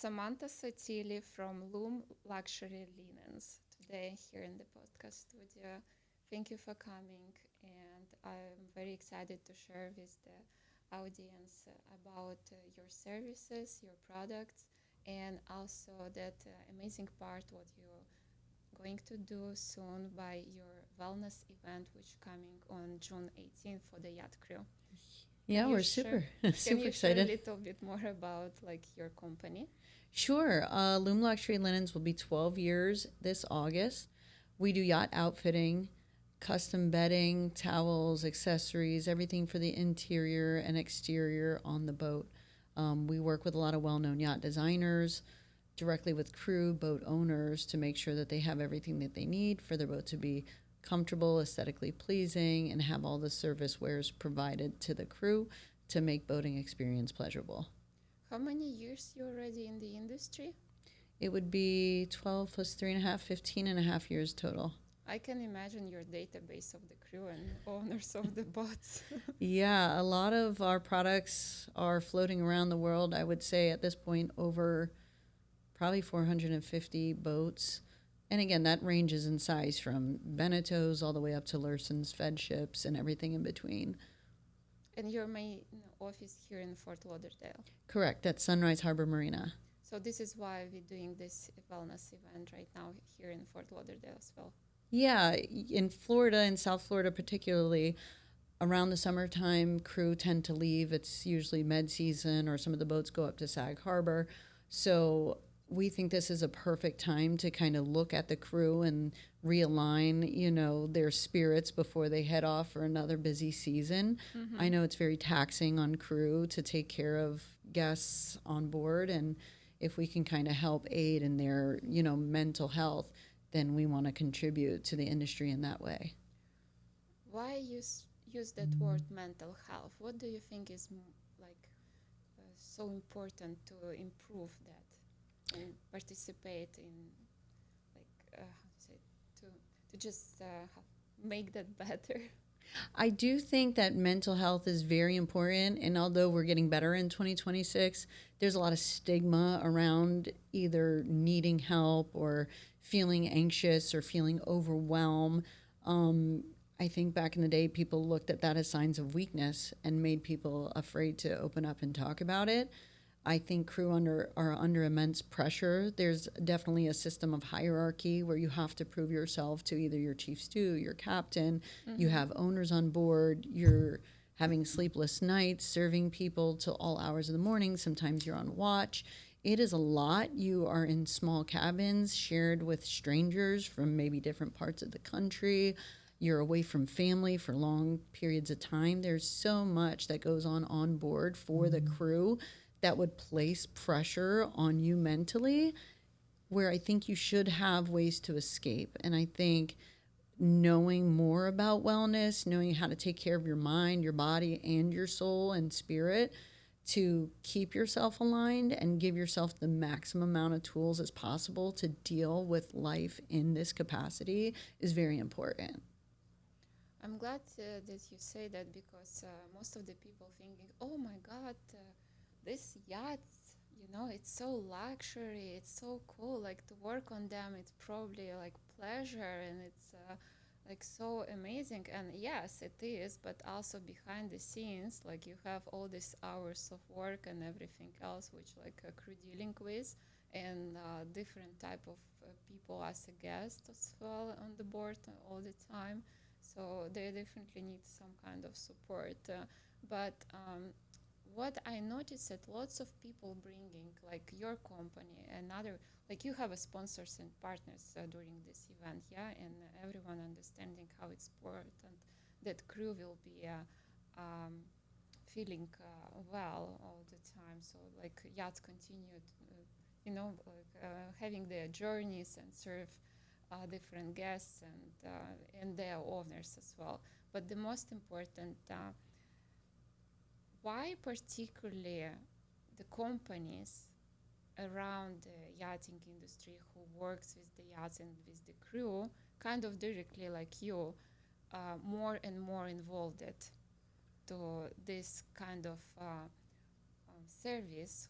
Samantha Sotili from Loom Luxury Linens today here in the podcast studio. Thank you for coming, and I'm very excited to share with the audience about your services, your products, and also that amazing part what you're going to do soon by your wellness event, which coming on June 18th for the yacht crew. Yeah, Can you we're share? super, Can super you share a excited. little bit more about like your company? Sure. Loom Luxury Linens will be 12 years this August. We do yacht outfitting, custom bedding, towels, accessories, everything for the interior and exterior on the boat. We work with a lot of well known yacht designers, directly with crew, boat owners to make sure that they have everything that they need for their boat to be comfortable, aesthetically pleasing, and have all the service wares provided to the crew to make boating experience pleasurable. How many years you already in the industry? It would be 12 plus 3.5, 15.5 years total. I can imagine your database of the crew and owners of the boats. Yeah, a lot of our products are floating around the world. I would say at this point, over probably 450 boats. And again, that ranges in size from Benettos all the way up to Lurson's Fed ships and everything in between. And your main office here in Fort Lauderdale. Correct. That's Sunrise Harbor Marina. So this is why we're doing this wellness event right now here in Fort Lauderdale as well. Yeah, in Florida, in South Florida particularly, around the summertime, crew tend to leave. It's usually med season, or some of the boats go up to Sag Harbor. So we think this is a perfect time to kind of look at the crew and realign, their spirits before they head off for another busy season. Mm-hmm. I know it's very taxing on crew to take care of guests on board, and if we can kind of help aid in their, mental health, then we want to contribute to the industry in that way. Why use that word mental health? What do you think is like so important to improve that and participate in like how to say to just make that better? I do think that mental health is very important. And although we're getting better in 2026, there's a lot of stigma around either needing help or feeling anxious or feeling overwhelmed. Um, I think back in the day, people looked at that as signs of weakness and made people afraid to open up and talk about it. I think are under immense pressure. There's definitely a system of hierarchy where you have to prove yourself to either your chief stew, your captain. You Mm-hmm. have owners on board. You're having sleepless nights, serving people till all hours of the morning. Sometimes you're on watch. It is a lot. You are in small cabins shared with strangers from maybe different parts of the country. You're away from family for long periods of time. There's so much that goes on board for the crew that would place pressure on you mentally, where I think you should have ways to escape. And I think knowing more about wellness, knowing how to take care of your mind, your body, and your soul and spirit to keep yourself aligned and give yourself the maximum amount of tools as possible to deal with life in this capacity is very important. I'm glad that you say that because most of the people thinking, oh my God, this yachts, it's so luxury, it's so cool. Like to work on them, it's probably like pleasure and it's like so amazing. And yes, it is, but also behind the scenes, like you have all these hours of work and everything else, which like a crew dealing with, and different type of people as a guest as well on the board all the time. So they definitely need some kind of support. But what I noticed that lots of people bringing like your company and other like you have a sponsors and partners during this event, yeah, and everyone understanding how it's important that crew will be feeling well all the time. So like yachts continued, having their journeys and serve different guests and their owners as well. But the most important, why particularly the companies around the yachting industry who works with the yachts and with the crew, kind of directly like you, more and more involved to this kind of service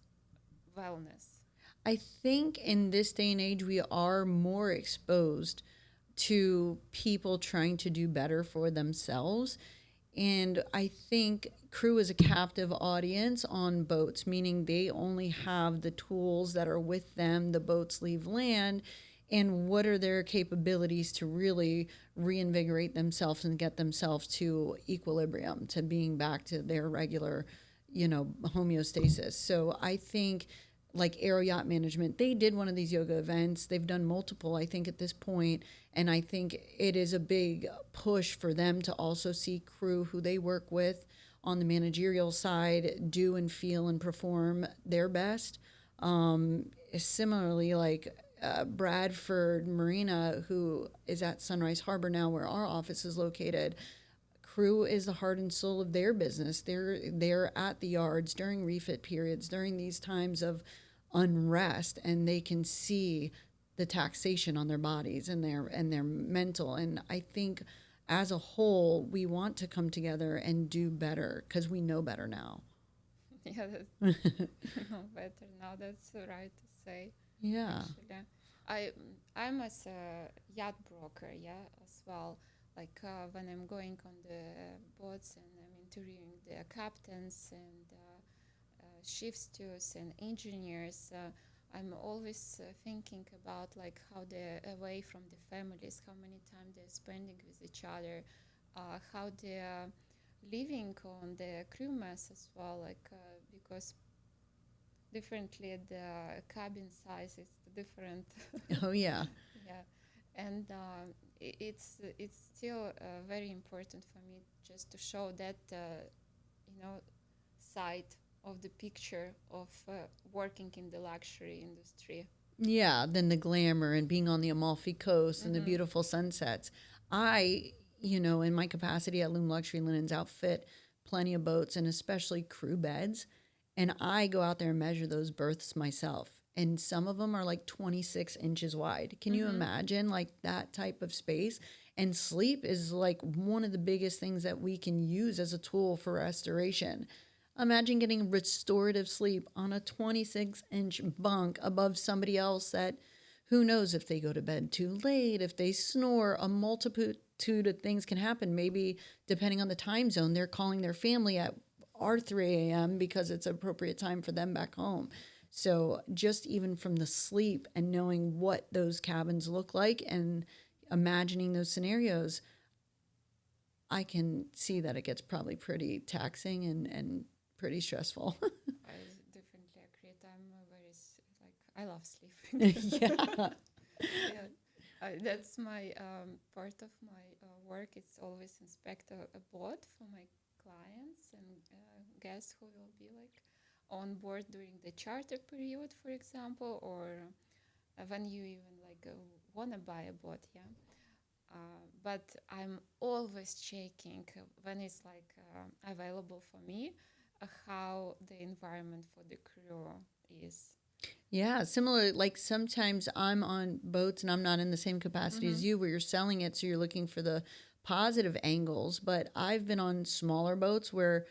wellness. I think in this day and age, we are more exposed to people trying to do better for themselves. And I think crew is a captive audience on boats, meaning they only have the tools that are with them. The boats leave land. And what are their capabilities to really reinvigorate themselves and get themselves to equilibrium, to being back to their regular, homeostasis. So I think like Aero Yacht Management, they did one of these yoga events. They've done multiple, I think, at this point. And I think it is a big push for them to also see crew who they work with on the managerial side do and feel and perform their best. Similarly, like Bradford Marina, who is at Sunrise Harbor now, where our office is located. Crew is the heart and soul of their business. They're at the yards during refit periods, during these times of unrest, and they can see the taxation on their bodies and their mental. And I think as a whole, we want to come together and do better because we know better now. Yeah, that's no better now. That's right to say. Yeah. Actually, I I'm as a yacht broker, yeah, as well. Like when I'm going on the boats and I'm interviewing the captains and shift stewards and engineers, I'm always thinking about like how they're away from the families, how many time they're spending with each other, how they're living on the crew mess as well, like because differently the cabin size is different. Oh, yeah. Yeah, and it's still very important for me just to show that side of the picture of working in the luxury industry. Yeah, than the glamour and being on the Amalfi Coast and the Mm-hmm. beautiful sunsets. I, in my capacity at Loom Luxury Linens, outfit plenty of boats and especially crew beds. And I go out there and measure those berths myself. And some of them are like 26 inches wide. Can you Mm-hmm. imagine like that type of space? And sleep is like one of the biggest things that we can use as a tool for restoration. Imagine getting restorative sleep on a 26-inch bunk above somebody else that who knows if they go to bed too late, if they snore, a multitude of things can happen. Maybe depending on the time zone, they're calling their family at our 3 a.m. because it's appropriate time for them back home. So just even from the sleep and knowing what those cabins look like and imagining those scenarios, I can see that it gets probably pretty taxing and pretty stressful. I definitely agree. I'm very like I love sleeping. Yeah. Yeah, that's my part of my work. It's always inspect a boat for my clients and guests who will be like on board during the charter period, for example, or when you even like wanna buy a boat, yeah. But I'm always checking when it's like available for me, how the environment for the crew is. Yeah, similar. Like sometimes I'm on boats and I'm not in the same capacity Mm-hmm. as you, where you're selling it, so you're looking for the positive angles. But I've been on smaller boats where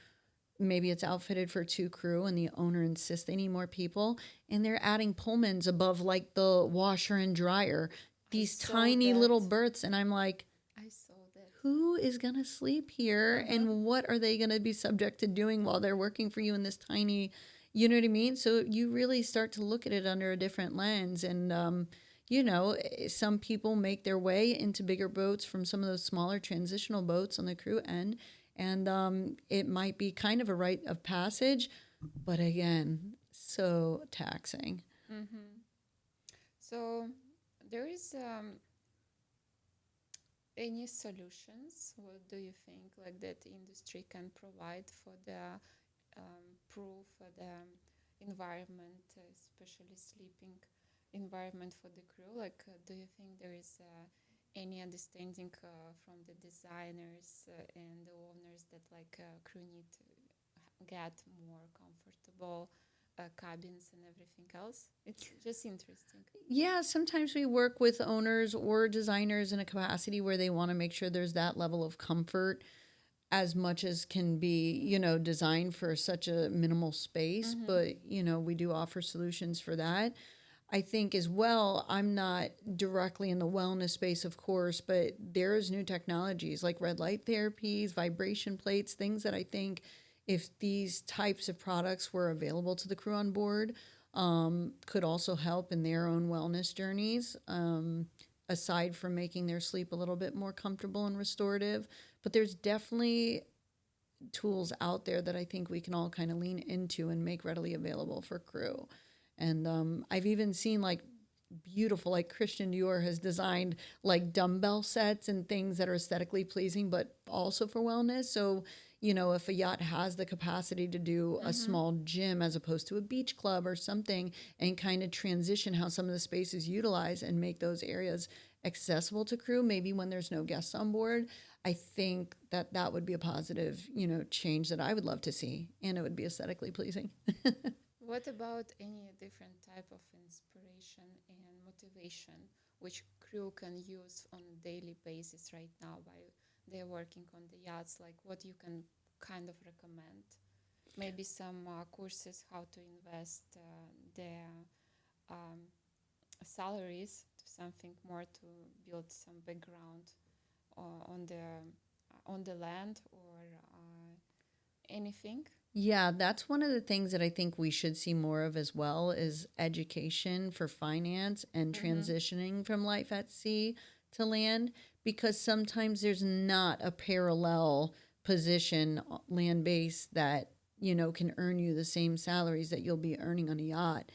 maybe it's outfitted for two crew and the owner insists they need more people, and they're adding Pullmans above like the washer and dryer, I these saw tiny that. little berths, and I'm like, I saw that. who is going to sleep here Uh-huh. and what are they going to be subject to doing while they're working for you in this tiny, you know what I mean? So you really start to look at it under a different lens. And some people make their way into bigger boats from some of those smaller transitional boats on the crew end, and it might be kind of a rite of passage, but again, so taxing. Mm-hmm. So there is any solutions? What do you think like that industry can provide for the proof for the environment, especially sleeping environment for the crew? Like, do you think there is any understanding from the designers and the owners that like crew need to get more comfortable cabins and everything else? It's just interesting. Yeah, sometimes we work with owners or designers in a capacity where they want to make sure there's that level of comfort as much as can be, designed for such a minimal space. Mm-hmm. But, we do offer solutions for that. I think as well, I'm not directly in the wellness space, of course, but there's new technologies like red light therapies, vibration plates, things that I think if these types of products were available to the crew on board, could also help in their own wellness journeys, aside from making their sleep a little bit more comfortable and restorative. But there's definitely tools out there that I think we can all kind of lean into and make readily available for crew. And I've even seen like beautiful, like Christian Dior has designed like dumbbell sets and things that are aesthetically pleasing, but also for wellness. So, you know, if a yacht has the capacity to do a Mm-hmm. small gym as opposed to a beach club or something, and kind of transition how some of the space is utilized and make those areas accessible to crew, maybe when there's no guests on board, I think that that would be a positive, you know, change that I would love to see, and it would be aesthetically pleasing. What about any different type of inspiration and motivation which crew can use on a daily basis right now while they're working on the yachts? Like what you can kind of recommend? Maybe some courses how to invest their um, salaries to something more to build some background on the land or anything. Yeah, that's one of the things that I think we should see more of as well is education for finance and Mm-hmm. transitioning from life at sea to land, because sometimes there's not a parallel position land base that, you know, can earn you the same salaries that you'll be earning on a yacht,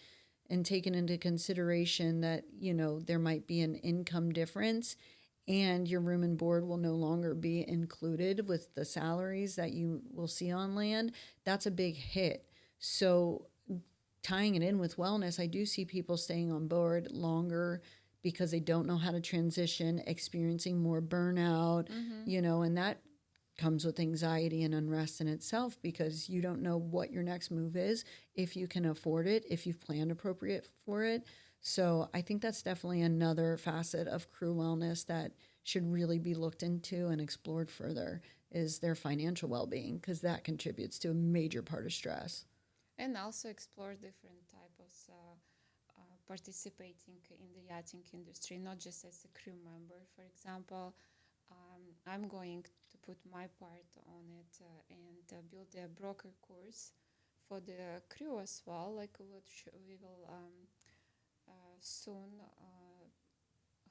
and taken into consideration that, you know, there might be an income difference and your room and board will no longer be included with the salaries that you will see on land, that's a big hit. So, tying it in with wellness, I do see people staying on board longer because they don't know how to transition, experiencing more burnout, Mm-hmm. you know, and that comes with anxiety and unrest in itself because you don't know what your next move is, if you can afford it, if you've planned appropriate for it. So I think that's definitely another facet of crew wellness that should really be looked into and explored further is their financial well-being, because that contributes to a major part of stress. And also explore different types of participating in the yachting industry, not just as a crew member. For example, I'm going to put my part on it and build a broker course for the crew as well. Like we will soon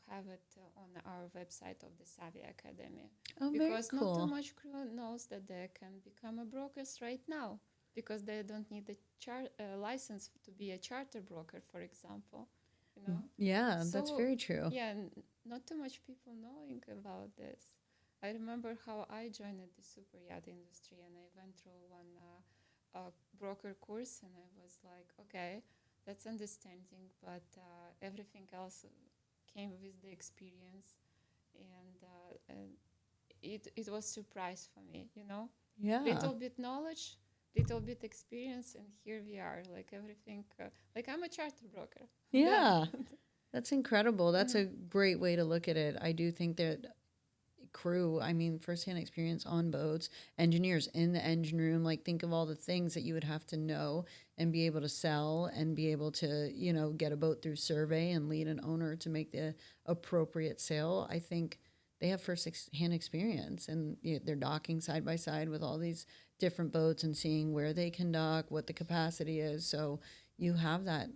have it on our website of the Savvy Academy, Oh, very because not too cool. much crew knows that they can become a brokers right now because they don't need a license to be a charter broker, for example. You know, Yeah, that's so very true. yeah, not too much people knowing about this. I remember how I joined the super yacht industry, and I went through one broker course, and I was like, okay, that's understanding, but everything else came with the experience, and it was surprise for me, you know, Yeah. little bit knowledge, little bit experience, and here we are, like everything, like I'm a charter broker. Done. Yeah. That's incredible. That's Mm. a great way to look at it. I do think that crew, I mean, firsthand experience on boats, engineers in the engine room, like think of all the things that you would have to know and be able to sell and be able to, you know, get a boat through survey and lead an owner to make the appropriate sale. I think they have first-hand experience, and you know, they're docking side by side with all these different boats and seeing where they can dock, what the capacity is. So you have that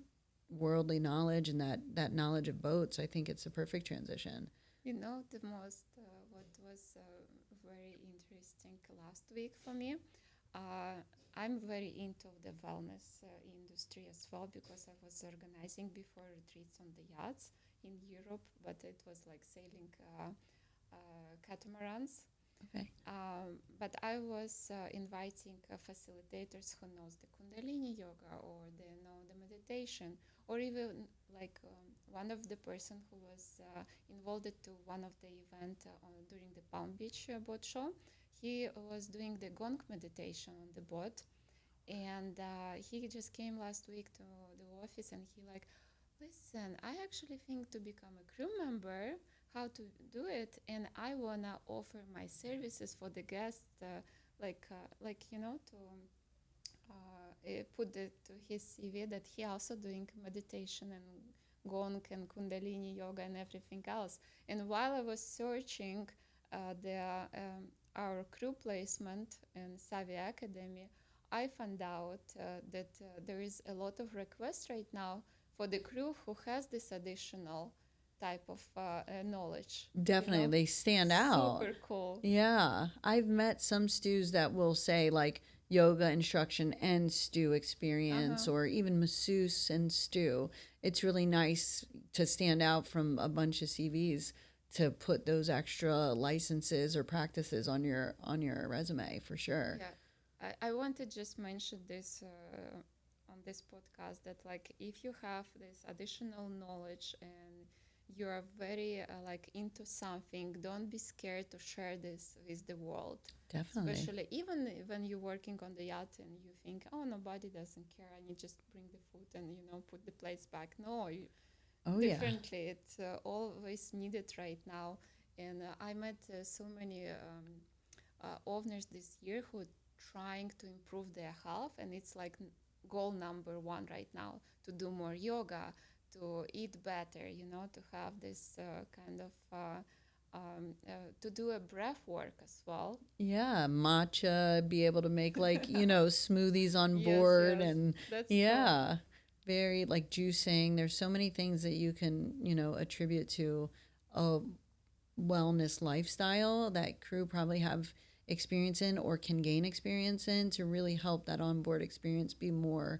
worldly knowledge and that knowledge of boats. I think it's a perfect transition. You know, the most what was very interesting last week for me. Uh, I'm very into the wellness industry as well because I was organizing before retreats on the yachts in Europe, but it was like sailing catamarans. Okay. But I was inviting facilitators who knows the Kundalini yoga or they know the meditation, or even like one of the person who was involved to one of the event during the Palm Beach boat show. He was doing the gong meditation on the boat, and he just came last week to the office, and he like, listen, I actually think to become a crew member, how to do it, and I wanna offer my services for the guests, like you know, to put it to his CV that he also doing meditation and gong and kundalini yoga and everything else. And while I was searching the our crew placement in Savvy Academy, I found out that there is a lot of requests right now for the crew who has this additional type of knowledge. Definitely, they stand out. Super cool. Yeah, I've met some stews that will say like yoga instruction and stew experience, or even masseuse and stew. It's really nice to stand out from a bunch of CVs to put those extra licenses or practices on your resume for sure. Yeah, I want to just mention this on this podcast that like if you have this additional knowledge and you are very like into something, don't be scared to share this with the world. Definitely. Especially even when you're working on the yacht and you think, oh, nobody doesn't care, and you just bring the food and put the plates back. No, Oh yeah. differently. It's always needed right now. And I met so many owners this year who trying to improve their health, and it's like goal number one right now to do more yoga, to eat better, to have this kind of to do a breath work as well. Yeah, matcha, be able to make like, smoothies on Yes, board yes, and that's yeah, very like juicing. There's so many things that you can, attribute to a wellness lifestyle that crew probably have experience in or can gain experience in to really help that onboard experience be more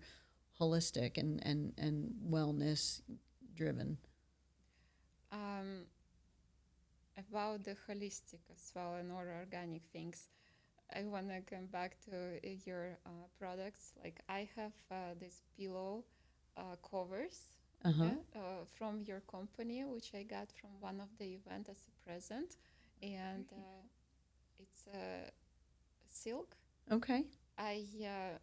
holistic and wellness driven. um, about the holistic as well and more organic things. I want to come back to your products. Like I have this pillow covers Uh-huh. from your company, which I got from one of the event as a present, and it's silk. Okay. I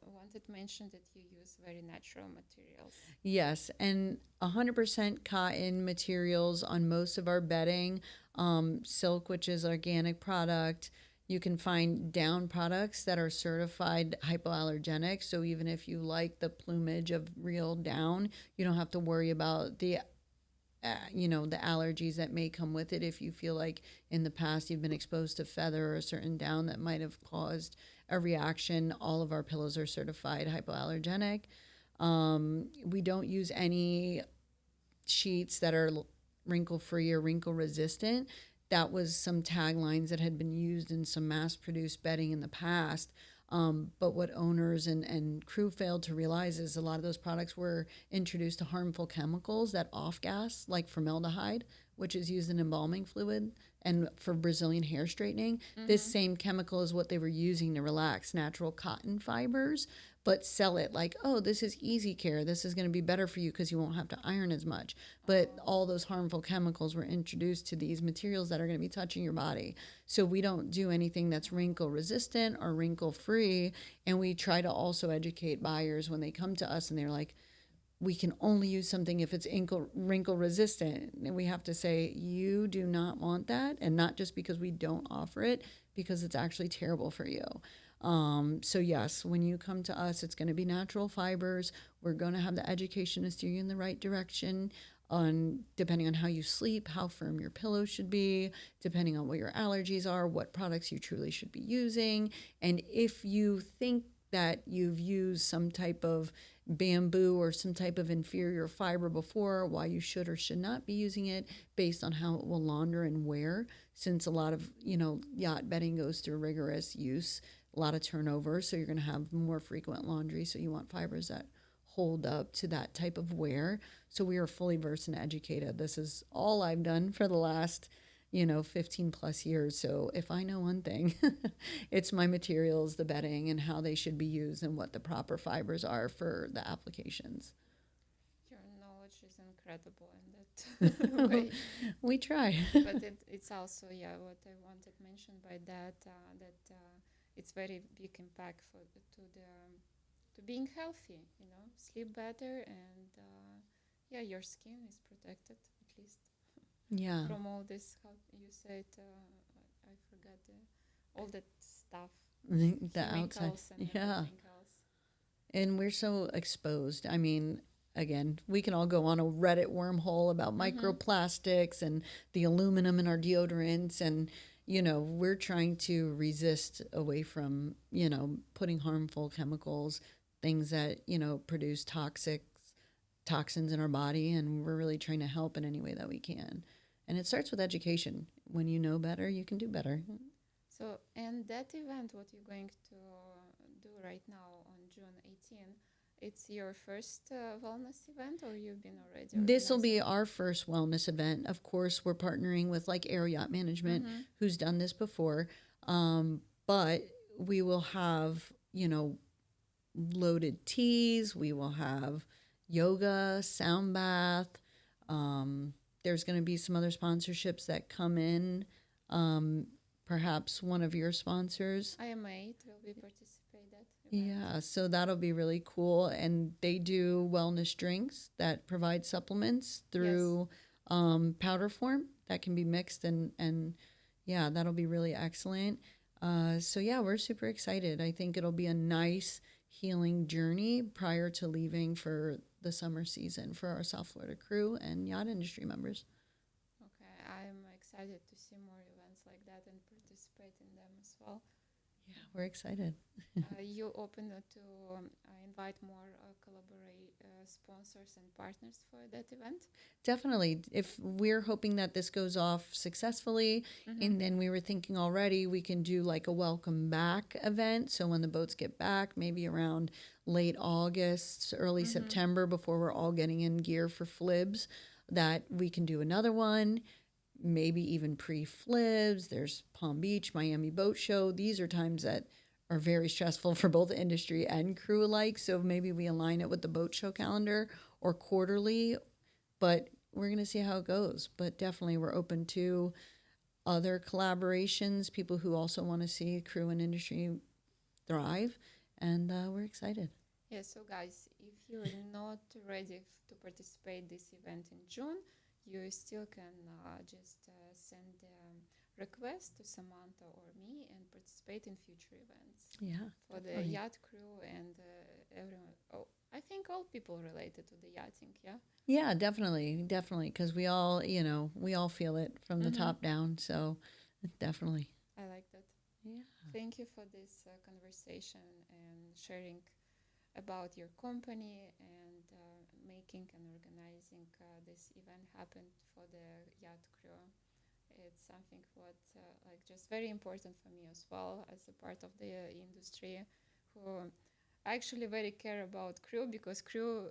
wanted to mention that you use very natural materials. Yes, and 100% cotton materials on most of our bedding. Silk, which is organic product. You can find down products that are certified hypoallergenic. So even if you like the plumage of real down, you don't have to worry about the allergies that may come with it if you feel like in the past you've been exposed to feather or a certain down that might have caused a reaction. All of our pillows are certified hypoallergenic. We don't use any sheets that are wrinkle free or wrinkle resistant. That was some taglines that had been used in some mass produced bedding in the past. But what owners and crew failed to realize is a lot of those products were introduced to harmful chemicals that off gas, like formaldehyde, which is used in embalming fluid and for Brazilian hair straightening. This same chemical is what they were using to relax natural cotton fibers, but sell it like, oh, this is easy care. This is going to be better for you because you won't have to iron as much. But all those harmful chemicals were introduced to these materials that are going to be touching your body. So we don't do anything that's wrinkle resistant or wrinkle free. And we try to also educate buyers when they come to us and they're like, we can only use something if it's wrinkle resistant. And we have to say, you do not want that. And not just because we don't offer it, because it's actually terrible for you. So yes, when you come to us, it's going to be natural fibers. We're going to have the education to steer you in the right direction on depending on how you sleep, how firm your pillow should be, depending on what your allergies are, what products you truly should be using. And if you think that you've used some type of bamboo or some type of inferior fiber before, why you should or should not be using it based on how it will launder and wear, since a lot of, yacht bedding goes through rigorous use, a lot of turnover, so you're going to have more frequent laundry, so you want fibers that hold up to that type of wear. So we are fully versed and educated. This is all I've done for the last 15 plus years. So if I know one thing, it's my materials, the bedding, and how they should be used and what the proper fibers are for the applications. Your knowledge is incredible in that way. We try. But it's also, what I wanted to mention by that, it's very big impact to being healthy, sleep better, and your skin is protected at least. Yeah. From all this, how you said, I forgot all that stuff, The outside. chemicals and Yeah. everything else. And we're so exposed. I mean, again, we can all go on a Reddit wormhole about Mm-hmm. microplastics and the aluminum in our deodorants. And, we're trying to resist away from, putting harmful chemicals, things that, produce toxins in our body. And we're really trying to help in any way that we can. And it starts with education. When you know better, you can do better. So, and that event, what you're going to do right now on June 18, it's your first wellness event, or you've been already This will be organizing? our first wellness event. Of course, we're partnering with like Air Yacht Management, Mm-hmm. who's done this before. But we will have, loaded teas. We will have yoga, sound bath. There's going to be some other sponsorships that come in. Um, Perhaps one of your sponsors. IMA will be participate that event. Yeah, so that'll be really cool. And they do wellness drinks that provide supplements Yes. through powder form that can be mixed and yeah, that'll be really excellent. So yeah, we're super excited. I think it'll be a nice healing journey prior to leaving for the summer season for our South Florida crew and yacht industry members. Okay, I'm excited to see more events like that and participate in them as well. Yeah, we're excited. You open to invite more collaborate sponsors and partners for that event? Definitely. If we're hoping that this goes off successfully, Mm-hmm. and then we were thinking already we can do like a welcome back event. So when the boats get back, maybe around late August, early Mm-hmm. September, before we're all getting in gear for flibs, that we can do another one, maybe even pre flibs. There's Palm Beach, Miami Boat Show. These are times that are very stressful for both industry and crew alike. So maybe we align it with the boat show calendar or quarterly, but we're going to see how it goes. But definitely, we're open to other collaborations, people who also want to see crew and industry thrive, and we're excited. Yeah, so guys, if you're not ready to participate this event in June, you still can just send request to Samantha or me and participate in future events Yeah, for the definitely. yacht crew and everyone. Oh, I think all people related to the yachting. Yeah. Yeah, definitely, definitely, because we all feel it from the Mm-hmm. top down. So definitely, I like that. yeah, Thank you for this conversation and sharing about your company and making and organizing this event happen for the yacht crew. It's something what like just very important for me as well as a part of the industry who actually very care about crew because crew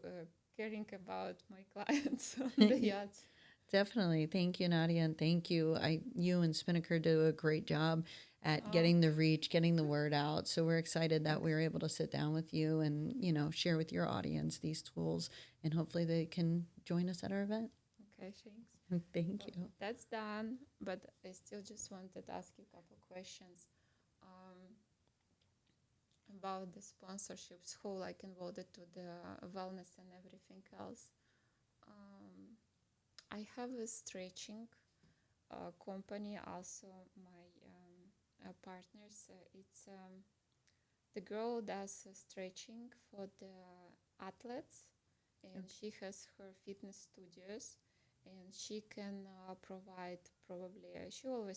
caring about my clients on the yachts. definitely. Thank you, Nadia, and thank you. You and Spinnaker do a great job at Oh, getting the reach, getting the word out. So we're excited that we thanks. were able to sit down with you and share with your audience these tools, and hopefully they can join us at our event. Okay, thanks. Thank So you. that's done, but I still just wanted to ask you a couple questions. Um, about the sponsorships, who like involved to the wellness and everything else. Um, I have a stretching company, also my partners. It's the girl does stretching for the athletes, and Okay. she has her fitness studios, and she can provide probably. She always